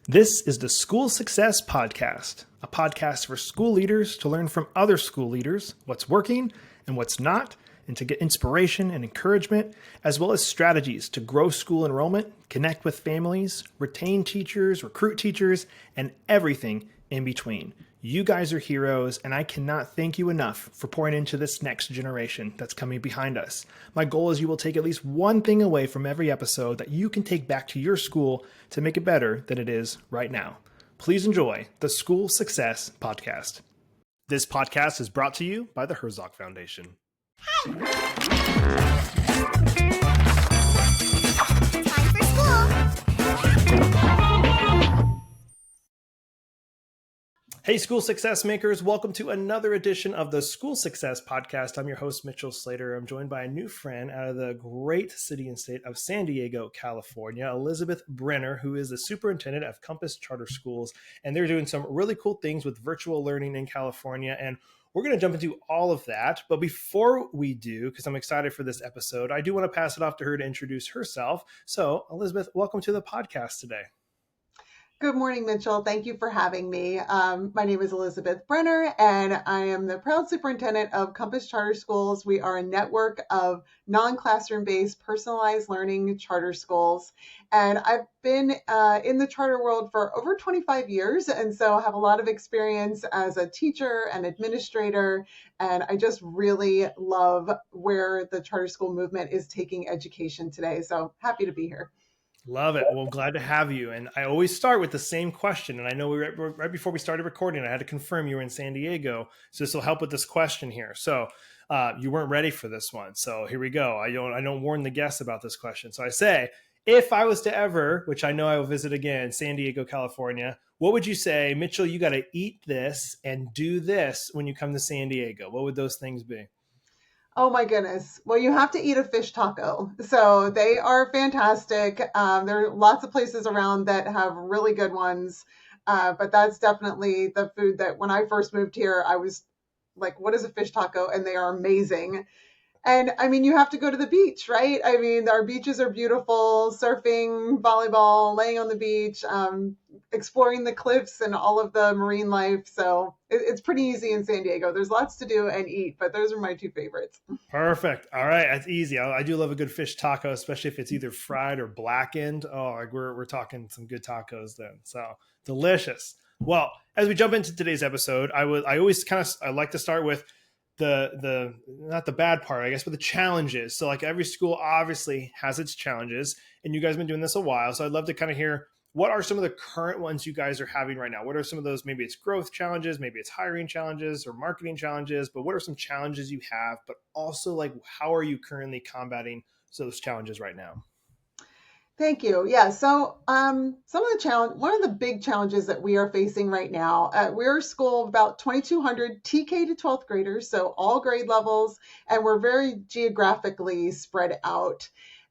This is the School Success Podcast, a podcast for school leaders to learn from other school leaders what's working and what's not, and to get inspiration and encouragement, as well as strategies to grow school enrollment, connect with families, retain teachers, recruit teachers, and everything in between. You guys are heroes, and I cannot thank you enough for pouring into this next generation that's coming behind us. My goal is you will take at least one thing away from every episode that you can take back to your school to make it better than it is right now. Please enjoy the School Success Podcast. This podcast is brought to you by the Herzog Foundation. Time for school. Hey, School Success Makers. Welcome to another edition of the School Success Podcast. I'm your host, Mitchell Slater. I'm joined by a new friend out of the great city and state of San Diego, California, Elizabeth Brenner, who is the superintendent of Compass Charter Schools. And they're doing some really cool things with virtual learning in California. And we're going to jump into all of that. But before we do, because I'm excited for this episode, I do want to pass it off to her to introduce herself. So, Elizabeth, welcome to the podcast today. Good morning, Mitchell. Thank you for having me. My name is Elizabeth Brenner, and I am the proud superintendent of Compass Charter Schools. We are a network of non-classroom-based personalized learning charter schools. And I've been in the charter world for over 25 years, and so I have a lot of experience as a teacher and administrator. And I just really love where the charter school movement is taking education today. So happy to be here. Love it. Well, glad to have you. And I always start with the same question. And I know right before we started recording, I had to confirm you were in San Diego. So this will help with this question here. So you weren't ready for this one. So here we go. I don't warn the guests about this question. So I say, if I was to ever, which I know I will visit again, San Diego, California, what would you say, Mitchell, you got to eat this and do this when you come to San Diego? What would those things be? Oh my goodness. Well, you have to eat a fish taco. So they are fantastic. There are lots of places around that have really good ones. But that's definitely the food that when I first moved here, I was like, what is a fish taco? And they are amazing. And I mean, you have to go to the beach, right? I mean, our beaches are beautiful, surfing, volleyball, laying on the beach, exploring the cliffs and all of the marine life. So it's pretty easy in San Diego. There's lots to do and eat, but those are my two favorites. Perfect. All right. That's easy. I do love a good fish taco, especially if it's either fried or blackened. Oh, like we're talking some good tacos then. So delicious. Well, as we jump into today's episode, I like to start with the not the bad part, I guess, but the challenges. So like every school obviously has its challenges, and you guys have been doing this a while. So I'd love to kind of hear, what are some of the current ones you guys are having right now? What are some of those, maybe it's growth challenges, maybe it's hiring challenges or marketing challenges, but what are some challenges you have, but also like, how are you currently combating those challenges right now? Thank you. Yeah. So one of the big challenges that we are facing right now, we're a school of about 2,200 TK to 12th graders, so all grade levels, and we're very geographically spread out.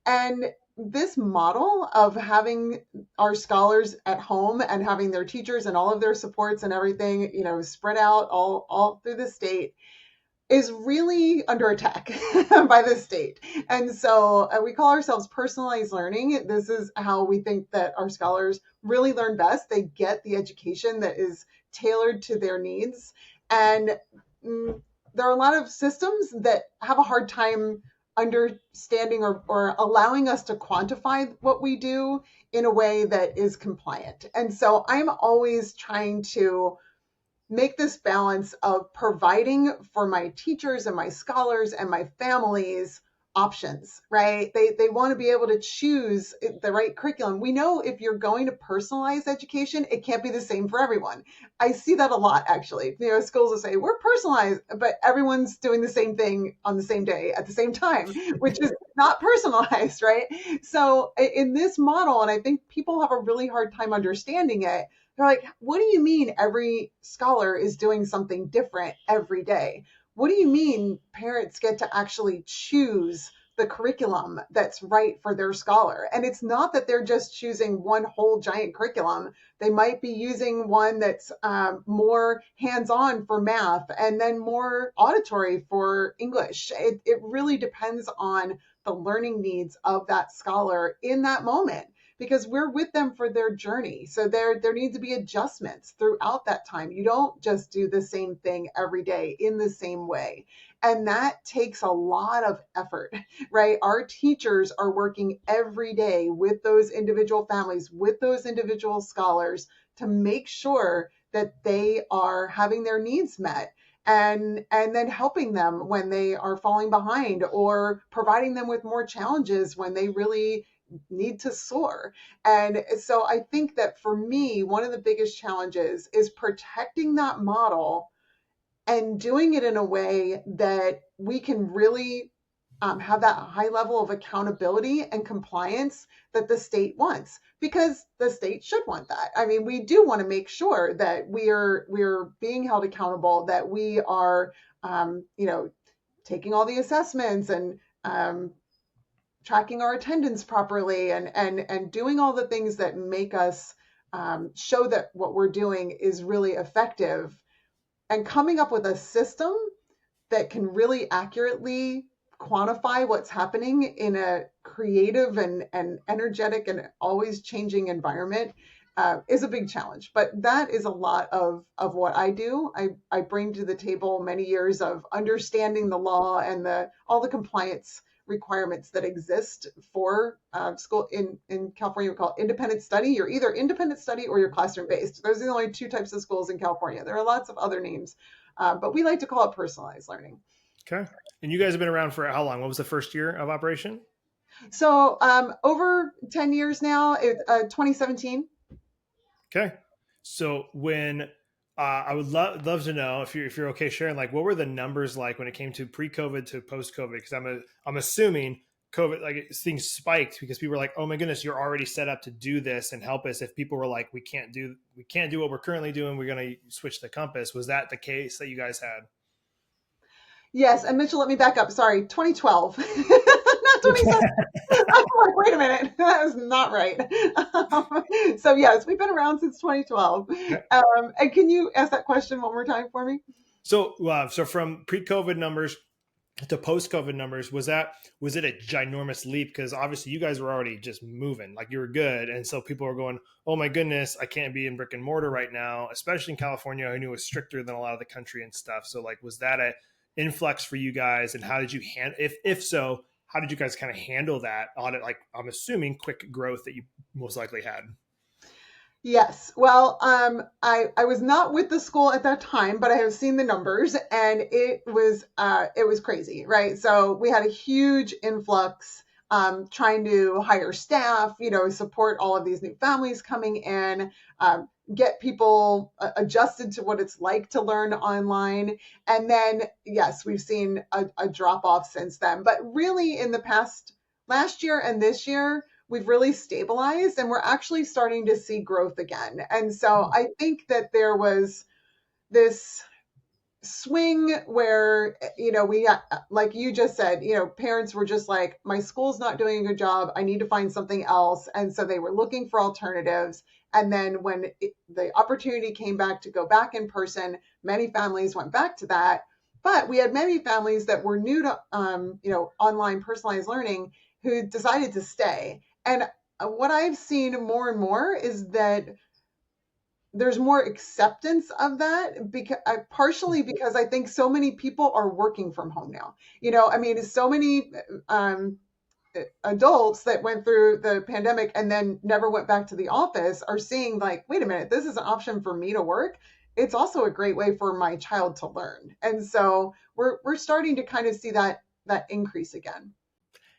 And this model of having our scholars at home and having their teachers and all of their supports and everything, spread out all through the state is really under attack by the state. And so we call ourselves personalized learning. This is how we think that our scholars really learn best. They get the education that is tailored to their needs. And there are a lot of systems that have a hard time understanding or allowing us to quantify what we do in a way that is compliant. And so I'm always trying to make this balance of providing for my teachers and my scholars and my families options, right? They want to be able to choose the right curriculum. We know if you're going to personalize education, it can't be the same for everyone. I see that a lot, actually. Schools will say, we're personalized, but everyone's doing the same thing on the same day at the same time, which is not personalized, right? So in this model, and I think people have a really hard time understanding it, they're like, what do you mean every scholar is doing something different every day? What do you mean parents get to actually choose the curriculum that's right for their scholar? And it's not that they're just choosing one whole giant curriculum. They might be using one that's more hands-on for math and then more auditory for English. It really depends on the learning needs of that scholar in that moment. because we're with them for their journey. So there need to be adjustments throughout that time. You don't just do the same thing every day in the same way. And that takes a lot of effort, right? Our teachers are working every day with those individual families, with those individual scholars to make sure that they are having their needs met, and then helping them when they are falling behind, or providing them with more challenges when they really need to soar. And so I think that for me, one of the biggest challenges is protecting that model and doing it in a way that we can really have that high level of accountability and compliance that the state wants, because the state should want that. I mean, we do want to make sure that we're being held accountable, that we are, taking all the assessments and tracking our attendance properly, and doing all the things that make us show that what we're doing is really effective, and coming up with a system that can really accurately quantify what's happening in a creative and energetic and always changing environment is a big challenge. But that is a lot of what I do. I bring to the table many years of understanding the law and all the compliance requirements that exist for school. In California, we call it independent study. You're either independent study or you're classroom based. Those are the only two types of schools in California. There are lots of other names, but we like to call it personalized learning. Okay. And you guys have been around for how long? What was the first year of operation? So over 10 years now, 2017. Okay. So when I would love to know if you're okay sharing, like, what were the numbers like when it came to pre-COVID to post-COVID? Because I'm assuming COVID, like, things spiked because people were like, oh my goodness, you're already set up to do this and help us. If people were like, we can't do what we're currently doing, we're going to switch the compass. Was that the case that you guys had? Yes. And Mitchell, let me back up. Sorry, 2012, not 2017. I'm like, wait a minute, that was not right. So yes, we've been around since 2012. And can you ask that question one more time for me? So from pre-COVID numbers to post-COVID numbers, was it a ginormous leap? Because obviously you guys were already just moving, like you were good. And so people were going, oh my goodness, I can't be in brick and mortar right now, especially in California. I knew it was stricter than a lot of the country and stuff. So like, was that a influx for you guys? And how did you if so, how did you guys kind of handle that audit? Like, I'm assuming quick growth that you most likely had. Yes. Well, I was not with the school at that time, but I have seen the numbers, and it was crazy, right? So we had a huge influx, trying to hire staff, support all of these new families coming in, get people adjusted to what it's like to learn online. And then, yes, we've seen a drop off since then. But really, in the last year and this year, we've really stabilized, and we're actually starting to see growth again. And so I think that there was this swing where, we, like you just said, parents were just like, my school's not doing a good job, I need to find something else. And so they were looking for alternatives. And then when the opportunity came back to go back in person, many families went back to that. But we had many families that were new to, online personalized learning who decided to stay. And what I've seen more and more is that there's more acceptance of that, because partially because I think so many people are working from home now. So many adults that went through the pandemic and then never went back to the office are seeing, like, wait a minute, this is an option for me to work. It's also a great way for my child to learn. And so we're starting to kind of see that increase again.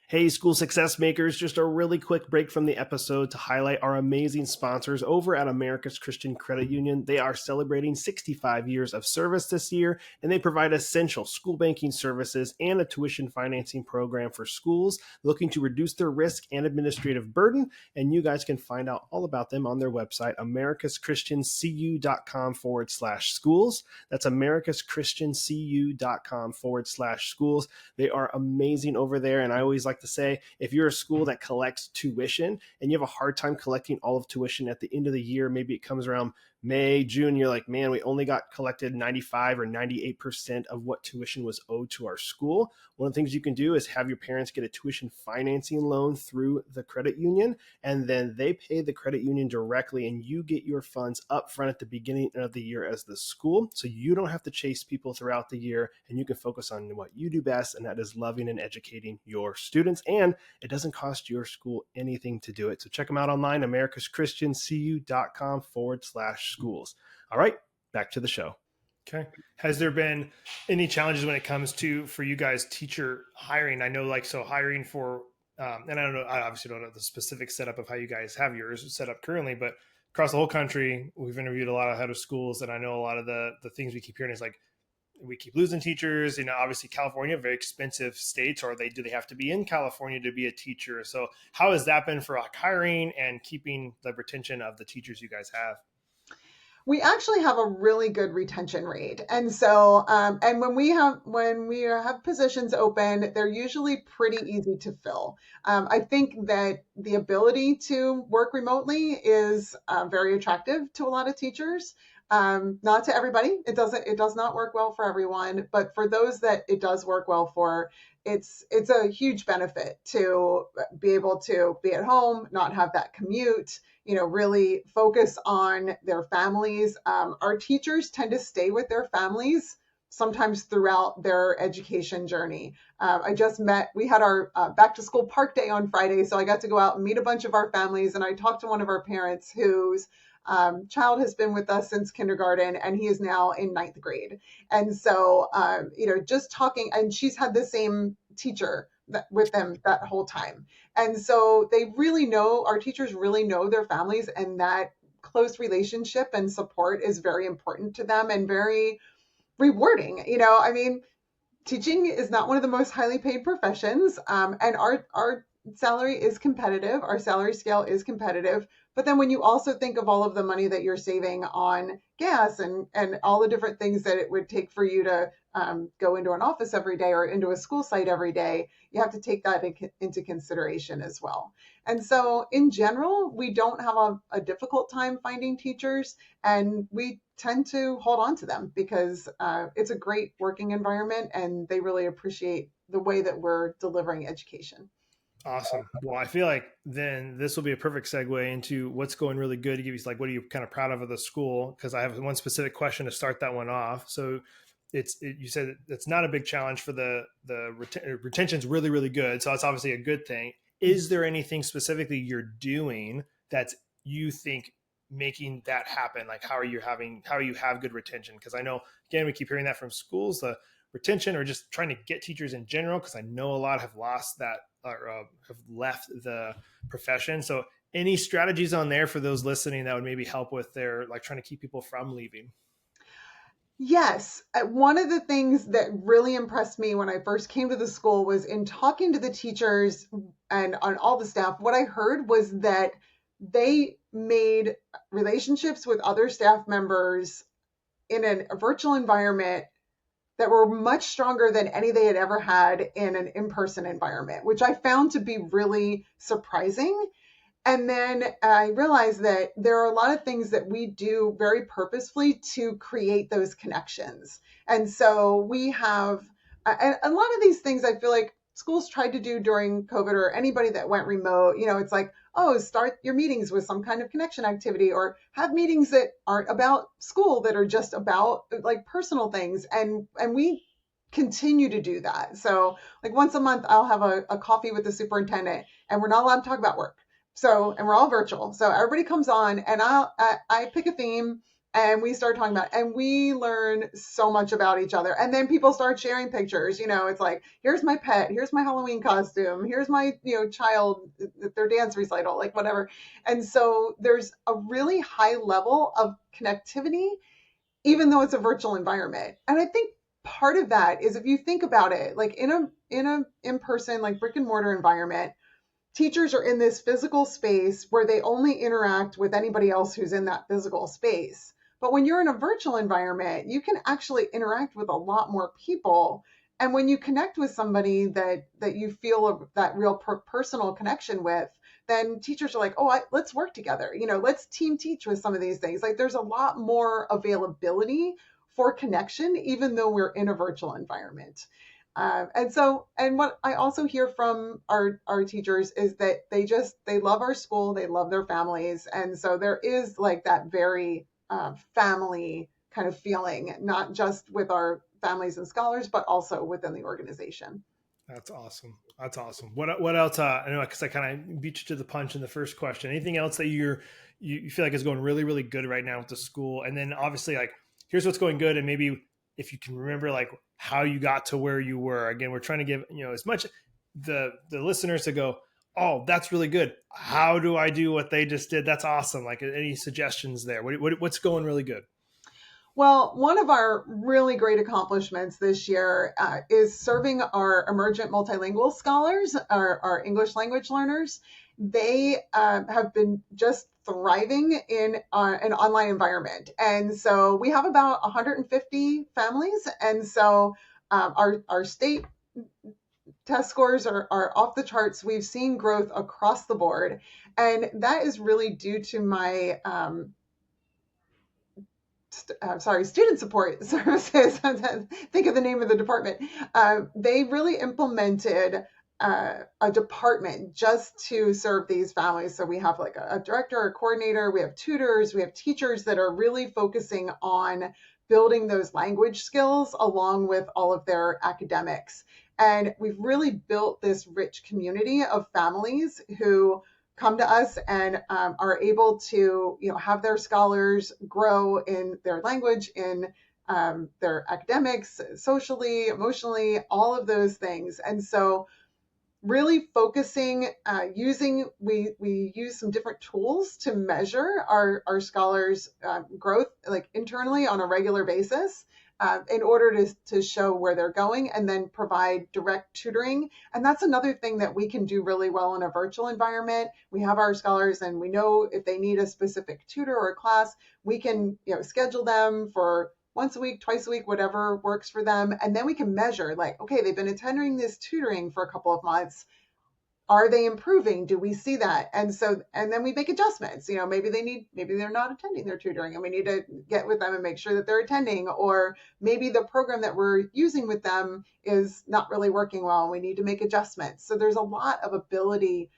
Hey, school success makers, just a really quick break from the episode to highlight our amazing sponsors over at America's Christian Credit Union. They are celebrating 65 years of service this year, and they provide essential school banking services and a tuition financing program for schools looking to reduce their risk and administrative burden. And you guys can find out all about them on their website, americaschristiancu.com/schools. That's americaschristiancu.com/schools. They are amazing over there, and I always like to say, if you're a school that collects tuition and you have a hard time collecting all of tuition at the end of the year, maybe it comes around May, June, you're like, man, we only got collected 95 or 98% of what tuition was owed to our school. One of the things you can do is have your parents get a tuition financing loan through the credit union, and then they pay the credit union directly, and you get your funds up front at the beginning of the year as the school. So you don't have to chase people throughout the year, and you can focus on what you do best, and that is loving and educating your students. And it doesn't cost your school anything to do it. So check them out online, @americaschristiancu.com/schools. All right, back to the show. Okay. Has there been any challenges when it comes to, for you guys, teacher hiring? I know, like, so hiring for, and I don't know, I obviously don't know the specific setup of how you guys have yours set up currently, but across the whole country, we've interviewed a lot of head of schools, and I know a lot of the things we keep hearing is like, we keep losing teachers. Obviously California, very expensive states, or do they have to be in California to be a teacher? So how has that been for like hiring and keeping the retention of the teachers you guys have? We actually have a really good retention rate. And so, and when we have positions open, they're usually pretty easy to fill. I think that the ability to work remotely is very attractive to a lot of teachers. Not to everybody. It does not work well for everyone, but for those that it does work well for, it's a huge benefit to be able to be at home, not have that commute, really focus on their families. Our teachers tend to stay with their families sometimes throughout their education journey. We had our back to school park day on Friday, so I got to go out and meet a bunch of our families, and I talked to one of our parents whose child has been with us since kindergarten, and he is now in 9th grade. And so, just talking, and she's had the same teacher with them that whole time. And so our teachers really know their families, and that close relationship and support is very important to them and very rewarding. Teaching is not one of the most highly paid professions, and our salary is competitive. Our salary scale is competitive. But then when you also think of all of the money that you're saving on gas and all the different things that it would take for you to go into an office every day or into a school site every day, you have to take that into consideration as well. And so in general, we don't have a difficult time finding teachers, and we tend to hold on to them because it's a great working environment, and they really appreciate the way that we're delivering education. Awesome. Well, I feel like then this will be a perfect segue into what's going really good to give you, like, what are you kind of proud of the school? Because I have one specific question to start that one off. So you said it's not a big challenge for the retention's really, really good. So that's obviously a good thing. Is there anything specifically you're doing that you think making that happen? Like, how you have good retention? Because I know, again, we keep hearing that from schools, the retention, or just trying to get teachers in general, because I know a lot have lost that or have left the profession. So any strategies on there for those listening that would maybe help with their, like, trying to keep people from leaving? Yes. One of the things that really impressed me when I first came to the school was in talking to the teachers and on all the staff, what I heard was that they made relationships with other staff members in a virtual environment that were much stronger than any they had ever had in an in-person environment, which I found to be really surprising. And then I realized that there are a lot of things that we do very purposefully to create those connections. And so we have a lot of these things I feel like schools tried to do during COVID, or anybody that went remote. It's like, oh, start your meetings with some kind of connection activity, or have meetings that aren't about school, that are just about like personal things. And we continue to do that. So like once a month, I'll have a coffee with the superintendent, and we're not allowed to talk about work. So, and we're all virtual. So everybody comes on, and I pick a theme, and we start talking about it, and we learn so much about each other. And then people start sharing pictures. It's like, here's my pet, here's my Halloween costume, here's my child, their dance recital, like whatever. And so there's a really high level of connectivity, even though it's a virtual environment. And I think part of that is, if you think about it, like in a in-person, like brick and mortar environment, teachers are in this physical space where they only interact with anybody else who's in that physical space. But when you're in a virtual environment, you can actually interact with a lot more people. And when you connect with somebody that you feel that real personal connection with, then teachers are like, oh, let's work together. Let's team teach with some of these things. Like there's a lot more availability for connection, even though we're in a virtual environment. And what I also hear from our teachers is that they love our school, they love their families. And so there is like that very family kind of feeling, not just with our families and scholars, but also within the organization. That's awesome. That's awesome. What else? I know, because I kind of beat you to the punch in the first question. Anything else that you feel like is going really, really good right now with the school? And then obviously, like, here's what's going good, and maybe if you can remember, like, how you got to where you were. Again, we're trying to give as much the listeners to go, oh, that's really good. How do I do what they just did? That's awesome. Like, any suggestions there? What's going really good? Well, one of our really great accomplishments this year is serving our emergent multilingual scholars, our English language learners. They have been just thriving in an online environment. And so we have about 150 families. And so our state test scores are off the charts. We've seen growth across the board. And that is really due to my student support services. Think of the name of the department. They really implemented a department just to serve these families. So we have like a director, a coordinator, we have tutors, we have teachers that are really focusing on building those language skills along with all of their academics. And we've really built this rich community of families who come to us and are able to have their scholars grow in their language, in their academics, socially, emotionally, all of those things. And so really focusing, we use some different tools to measure our scholars' growth, like internally on a regular basis, in order to show where they're going, and then provide direct tutoring. And that's another thing that we can do really well in a virtual environment. We have our scholars, and we know if they need a specific tutor or class, we can schedule them for once a week, twice a week, whatever works for them. And then we can measure, like, okay, they've been attending this tutoring for a couple of months. Are they improving? Do we see that? And then we make adjustments. Maybe they're not attending their tutoring, and we need to get with them and make sure that they're attending. Or maybe the program that we're using with them is not really working well, and we need to make adjustments. So there's a lot of ability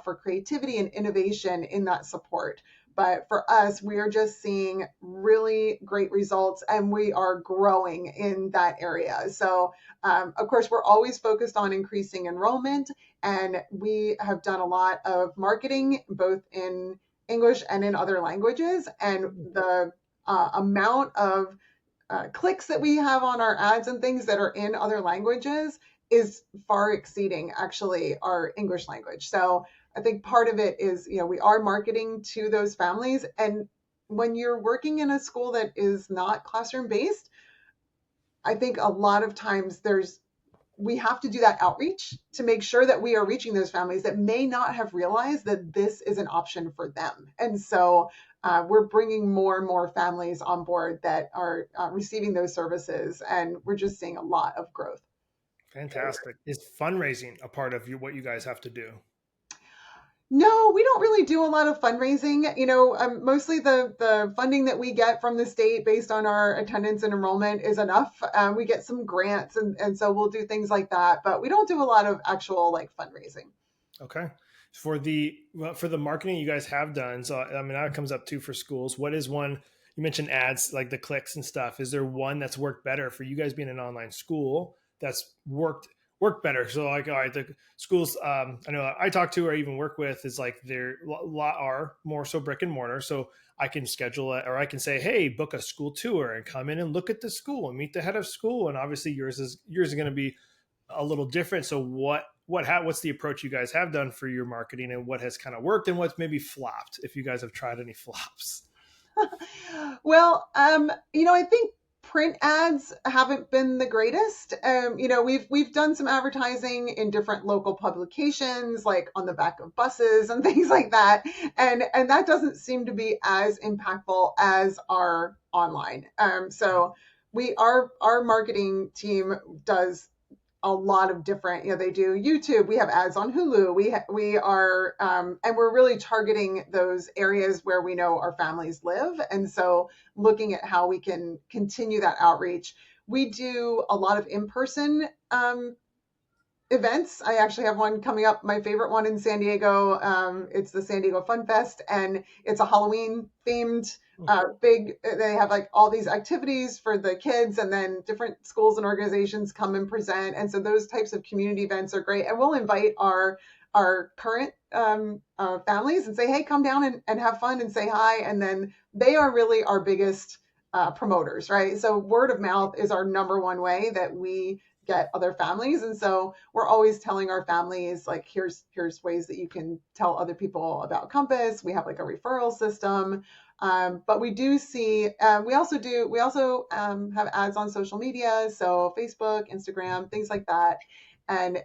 for creativity and innovation in that support. But for us, we are just seeing really great results, and we are growing in that area. So, of course, we're always focused on increasing enrollment, and we have done a lot of marketing, both in English and in other languages. And the amount of clicks that we have on our ads and things that are in other languages is far exceeding actually our English language. So I think part of it is, we are marketing to those families. And when you're working in a school that is not classroom based, I think a lot of times we have to do that outreach to make sure that we are reaching those families that may not have realized that this is an option for them. And so we're bringing more and more families on board that are receiving those services, and we're just seeing a lot of growth. Fantastic. Is fundraising a part of what you guys have to do? No, we don't really do a lot of fundraising. Mostly the funding that we get from the state based on our attendance and enrollment is enough. We get some grants, and so we'll do things like that, but we don't do a lot of actual fundraising. Okay. For the marketing you guys have done, so I mean, that comes up too for schools. What is one, you mentioned ads, like the clicks and stuff. Is there one that's worked better for you guys being an online school that's worked better? So all right, the schools I know I talk to or even work with is they're a lot are more so brick and mortar. So I can schedule it, or I can say, hey, book a school tour and come in and look at the school and meet the head of school. And obviously yours is going to be a little different. So what's the approach you guys have done for your marketing, and what has kind of worked and what's maybe flopped, if you guys have tried any flops? Well, I think print ads haven't been the greatest. We've done some advertising in different local publications, like on the back of buses and things like that. And that doesn't seem to be as impactful as our online. So our marketing team does a lot of different, they do YouTube, we have ads on Hulu, we are, and we're really targeting those areas where we know our families live. And so looking at how we can continue that outreach. We do a lot of in-person events. I actually have one coming up, my favorite one in San Diego. It's the San Diego Fun Fest, and it's a Halloween themed they have like all these activities for the kids, and then different schools and organizations come and present. And so those types of community events are great. And we'll invite our current families and say, hey, come down and have fun and say hi. And then they are really our biggest promoters, right? So word of mouth is our number one way that we get other families. And so we're always telling our families, like, here's ways that you can tell other people about Compass. We have like a referral system. But we do see, we also have ads on social media. So Facebook, Instagram, things like that. And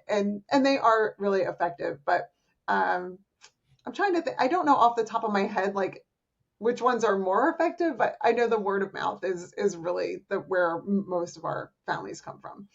they are really effective, but I'm trying to think, I don't know off the top of my head, like which ones are more effective, but I know the word of mouth is really where most of our families come from.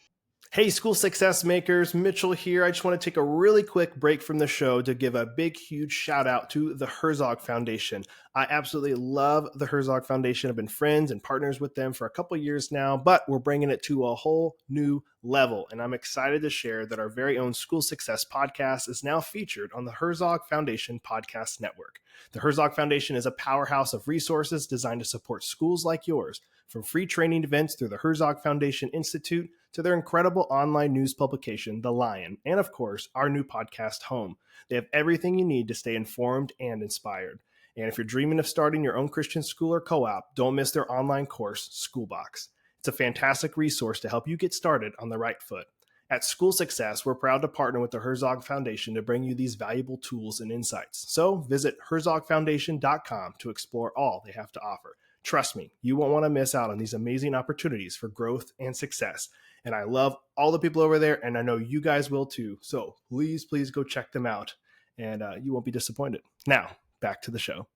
Hey, school success makers, Mitchell here. I just want to take a really quick break from the show to give a big, huge shout out to the Herzog Foundation. I absolutely love the Herzog Foundation. I've been friends and partners with them for a couple years now, but we're bringing it to a whole new level. And I'm excited to share that our very own School Success podcast is now featured on the Herzog Foundation Podcast Network. The Herzog Foundation is a powerhouse of resources designed to support schools like yours, from free training events through the Herzog Foundation Institute to their incredible online news publication, The Lion, and of course, our new podcast, Home. They have everything you need to stay informed and inspired. And if you're dreaming of starting your own Christian school or co-op, don't miss their online course, Schoolbox. It's a fantastic resource to help you get started on the right foot. At School Success, we're proud to partner with the Herzog Foundation to bring you these valuable tools and insights. So visit herzogfoundation.com to explore all they have to offer. Trust me, you won't want to miss out on these amazing opportunities for growth and success. And I love all the people over there, and I know you guys will too. So please go check them out, and you won't be disappointed. Now, back to the show.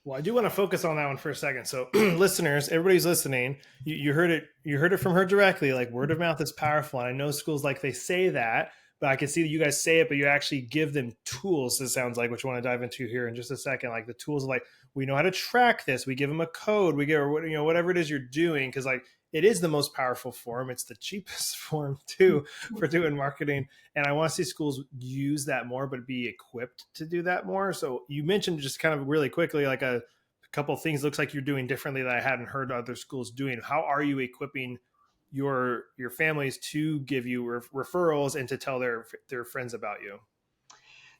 Well, I do want to focus on that one for a second. So listeners, everybody's listening. You heard it from her directly. Like, word of mouth is powerful. And I know schools, like, they say that, but I can see that you guys say it, but you actually give them tools, it sounds like, which I want to dive into here in just a second. Like the tools, like, we know how to track this. We give them a code. We give, whatever it is you're doing. Because, like, it is the most powerful form. It's the cheapest form too for doing marketing. And I want to see schools use that more, but be equipped to do that more. So you mentioned, just kind of really quickly, like a couple of things looks like you're doing differently that I hadn't heard other schools doing. How are you equipping your families to give you referrals and to tell their friends about you?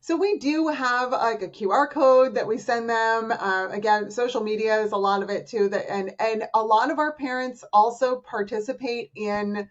So we do have like a QR code that we send them. Again, social media is a lot of it too. And a lot of our parents also participate in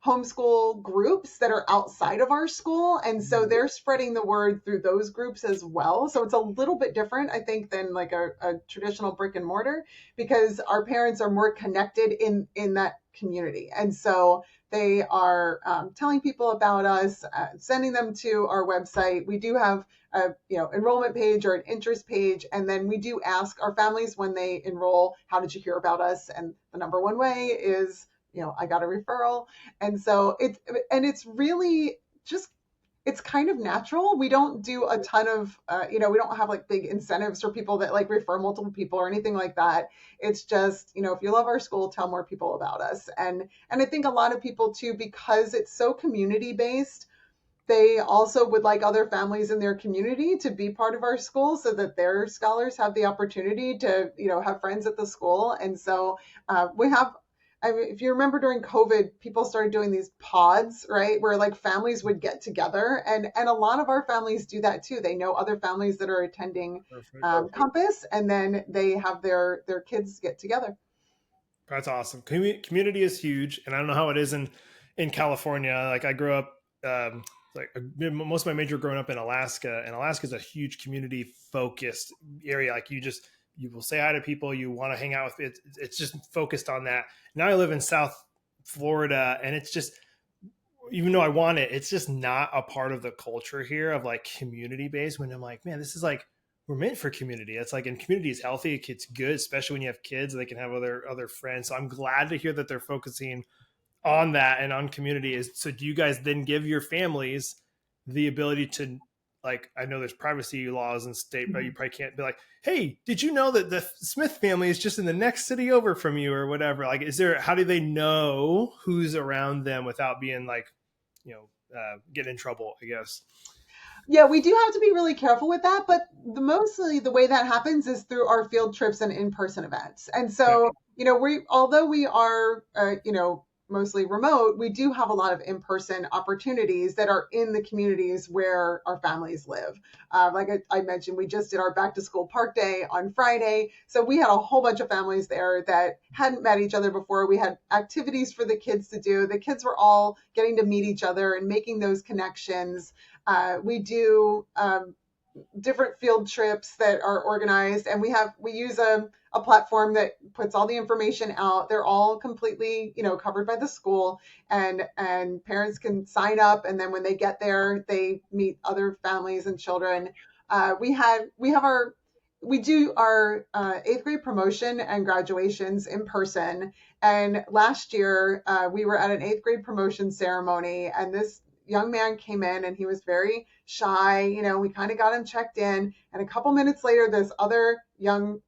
homeschool groups that are outside of our school. And so they're spreading the word through those groups as well. So it's a little bit different, I think, than like a traditional brick and mortar, because our parents are more connected in that community. And so they are telling people about us, sending them to our website. We do have a enrollment page or an interest page, and then we do ask our families when they enroll, how did you hear about us? And the number one way is, I got a referral. And so it's really just, it's kind of natural. We don't do a ton of, we don't have like big incentives for people that like refer multiple people or anything like that. It's just, if you love our school, tell more people about us. And I think a lot of people too, because it's so community based, they also would like other families in their community to be part of our school so that their scholars have the opportunity to, have friends at the school. And so we have, if you remember during COVID, people started doing these pods, right? Where like families would get together, and a lot of our families do that too. They know other families that are attending Compass, and then they have their kids get together. That's awesome. Community is huge. And I don't know how it is in California. Like I grew up, most of my major growing up in Alaska, and Alaska is a huge community focused area. Like you will say hi to people, you want to hang out with it. It's just focused on that. Now I live in South Florida, and it's just, even though I want it, it's just not a part of the culture here of like community based, when I'm like, man, this is like, we're meant for community. It's like, and community is healthy. It's good, especially when you have kids, they can have other friends. So I'm glad to hear that they're focusing on that and on community is, so do you guys then give your families the ability to, like, I know there's privacy laws in state, but you probably can't be like, hey, did you know that the Smith family is just in the next city over from you or whatever? Like, how do they know who's around them without being like, getting in trouble, I guess? Yeah, we do have to be really careful with that, but mostly the way that happens is through our field trips and in-person events. And so, although we are, mostly remote, we do have a lot of in-person opportunities that are in the communities where our families live. Like I mentioned, we just did our back to school park day on Friday. So we had a whole bunch of families there that hadn't met each other before. We had activities for the kids to do. The kids were all getting to meet each other and making those connections. We do different field trips that are organized, and we use a platform that puts all the information out. They're all completely, covered by the school, and parents can sign up, and then when they get there, they meet other families and children. We do our 8th grade promotion and graduations in person. And last year, we were at an 8th grade promotion ceremony, and this young man came in and he was very shy. We kind of got him checked in. And a couple minutes later, this other young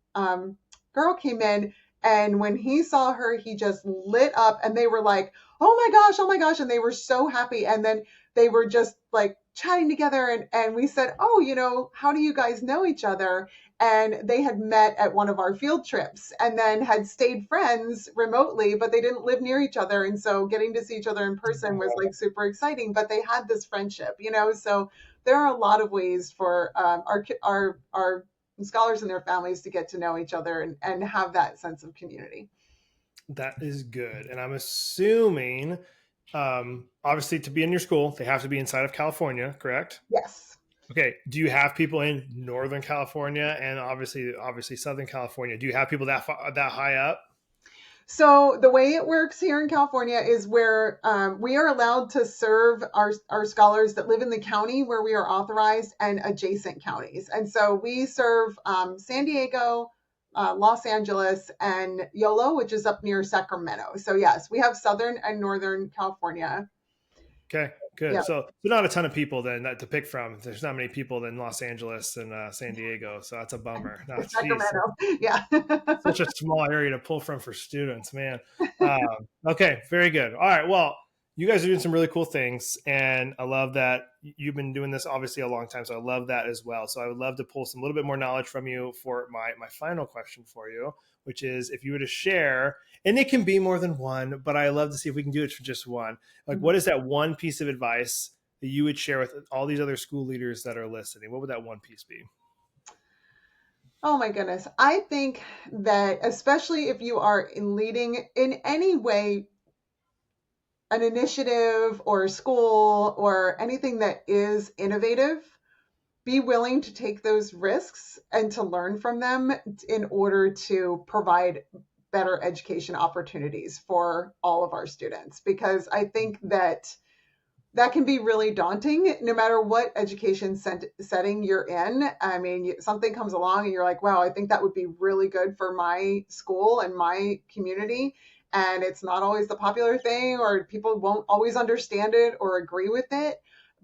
girl came in. And when he saw her, he just lit up, and they were like, oh my gosh. And they were so happy. And then they were just like chatting together. And we said, oh, how do you guys know each other? And they had met at one of our field trips and then had stayed friends remotely, but they didn't live near each other. And so getting to see each other in person was like super exciting, but they had this friendship, so there are a lot of ways for our scholars and their families to get to know each other and have that sense of community. That is good. And I'm assuming, obviously, to be in your school, they have to be inside of California, correct? Yes. Okay. Do you have people in Northern California and obviously Southern California? Do you have people that high up? So the way it works here in California is where we are allowed to serve our scholars that live in the county where we are authorized and adjacent counties. And so we serve San Diego, Los Angeles, and Yolo, which is up near Sacramento. So yes, we have Southern and Northern California. Okay, good. Yeah. So not a ton of people then to pick from. There's not many people in Los Angeles and San Diego, so that's a bummer. Sacramento, yeah. Such a small area to pull from for students, man. Okay, very good. All right, well, you guys are doing some really cool things, and I love that you've been doing this obviously a long time, so I love that as well. So I would love to pull some little bit more knowledge from you for my final question for you, which is if you were to share, and it can be more than one, but I love to see if we can do it for just one. Like, what is that one piece of advice that you would share with all these other school leaders that are listening? What would that one piece be? Oh my goodness. I think that especially if you are leading in any way, an initiative or a school or anything that is innovative, be willing to take those risks and to learn from them in order to provide better education opportunities for all of our students. Because I think that can be really daunting no matter what education setting you're in. I mean, something comes along and you're like, wow, I think that would be really good for my school and my community. And it's not always the popular thing, or people won't always understand it or agree with it.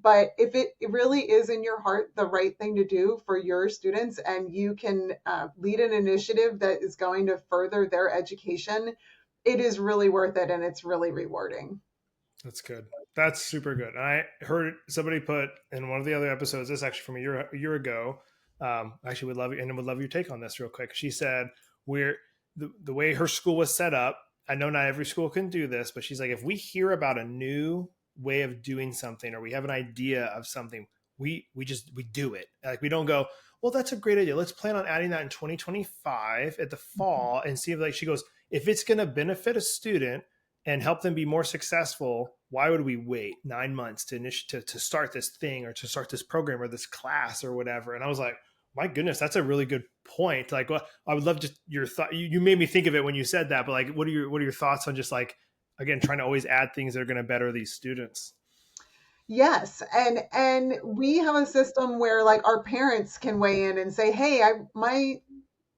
But if it really is in your heart the right thing to do for your students, and you can lead an initiative that is going to further their education, it is really worth it, and it's really rewarding. That's good. That's super good. I heard somebody put in one of the other episodes, this actually from a year ago, actually would love your take on this real quick. She said, the way her school was set up, I know not every school can do this, but she's like, if we hear about a new way of doing something, or we have an idea of something, we do it. Like, we don't go, well, that's a great idea, let's plan on adding that in 2025 at the fall and see if, like, she goes, if it's going to benefit a student and help them be more successful, why would we wait 9 months to start this thing or to start this program or this class or whatever? And I was like, my goodness, that's a really good point. Like, well, I would love just your thought. You made me think of it when you said that, but like, what are your thoughts on just, like, again, trying to always add things that are going to better these students? Yes. And we have a system where, like, our parents can weigh in and say, hey, my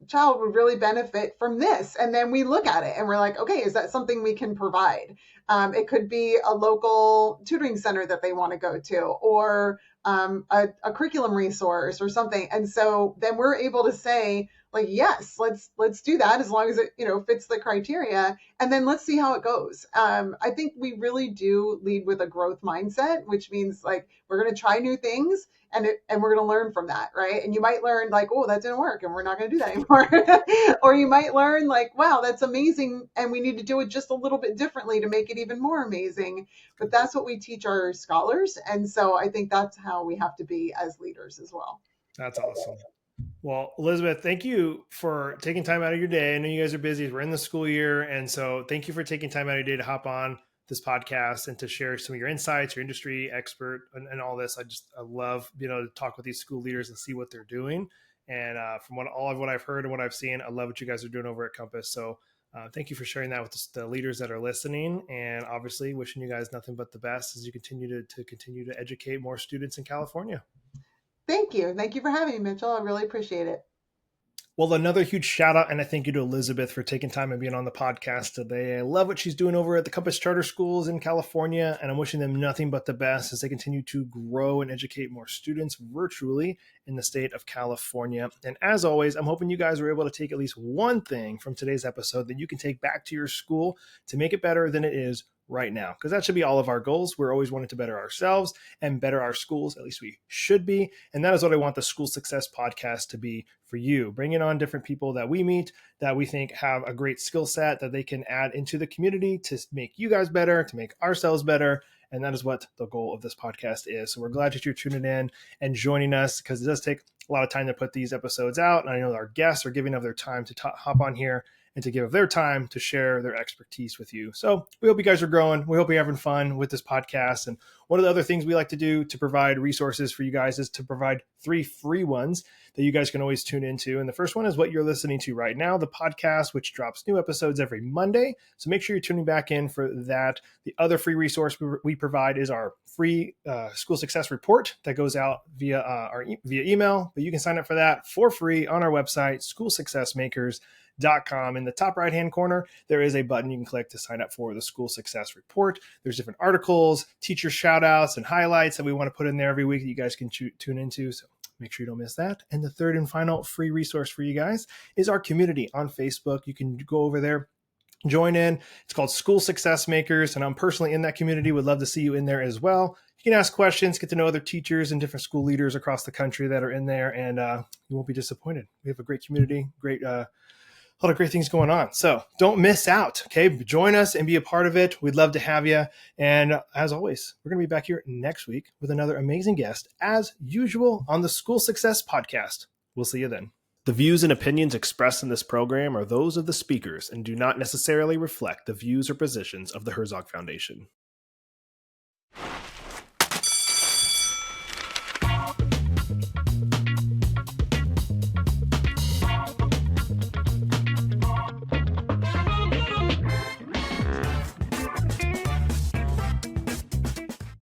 child would really benefit from this. And then we look at it and we're like, okay, is that something we can provide? It could be a local tutoring center that they want to go to, or a curriculum resource or something. And so then we're able to say, like, yes, let's do that, as long as it, fits the criteria, and then let's see how it goes. I think we really do lead with a growth mindset, which means, like, we're going to try new things, and we're going to learn from that, right? And you might learn, like, oh, that didn't work, and we're not going to do that anymore. Or you might learn, like, wow, that's amazing, and we need to do it just a little bit differently to make it even more amazing. But that's what we teach our scholars, and so I think that's how we have to be as leaders as well. That's awesome. Well, Elizabeth, thank you for taking time out of your day. I know you guys are busy. We're in the school year. And so thank you for taking time out of your day to hop on this podcast and to share some of your insights, your industry expert, and all this. I love being able to talk with these school leaders and see what they're doing. And from all of what I've heard and what I've seen, I love what you guys are doing over at Compass. So thank you for sharing that with the leaders that are listening, and obviously wishing you guys nothing but the best as you continue to educate more students in California. Thank you. Thank you for having me, Mitchell. I really appreciate it. Well, another huge shout out and a thank you to Elizabeth for taking time and being on the podcast today. I love what she's doing over at the Compass Charter Schools in California, and I'm wishing them nothing but the best as they continue to grow and educate more students virtually in the state of California. And as always, I'm hoping you guys were able to take at least one thing from today's episode that you can take back to your school to make it better than it is right now, because that should be all of our goals. We're always wanting to better ourselves and better our schools. At least we should be. And that is what I want the School Success Podcast to be for you, bringing on different people that we meet that we think have a great skill set that they can add into the community to make you guys better, to make ourselves better. And that is what the goal of this podcast is. So we're glad that you're tuning in and joining us, because it does take a lot of time to put these episodes out. And I know our guests are giving of their time to hop on here and to give their time to share their expertise with you. So we hope you guys are growing. We hope you're having fun with this podcast. And one of the other things we like to do to provide resources for you guys is to provide 3 free ones that you guys can always tune into. And the first one is what you're listening to right now, the podcast, which drops new episodes every Monday. So make sure you're tuning back in for that. The other free resource we provide is our free school success report that goes out via email. But you can sign up for that for free on our website, schoolsuccessmakers.com. In the top right-hand corner, there is a button you can click to sign up for the School Success Report. There's different articles, teacher shout-outs, and highlights that we want to put in there every week that you guys can tune into. So make sure you don't miss that. And the third and final free resource for you guys is our community on Facebook. You can go over there, join in. It's called School Success Makers, and I'm personally in that community. Would love to see you in there as well. You can ask questions, get to know other teachers and different school leaders across the country that are in there, and you won't be disappointed. We have a great community, a lot of great things going on. So don't miss out. Okay. Join us and be a part of it. We'd love to have you. And as always, we're going to be back here next week with another amazing guest, as usual, on the School Success Podcast. We'll see you then. The views and opinions expressed in this program are those of the speakers and do not necessarily reflect the views or positions of the Herzog Foundation.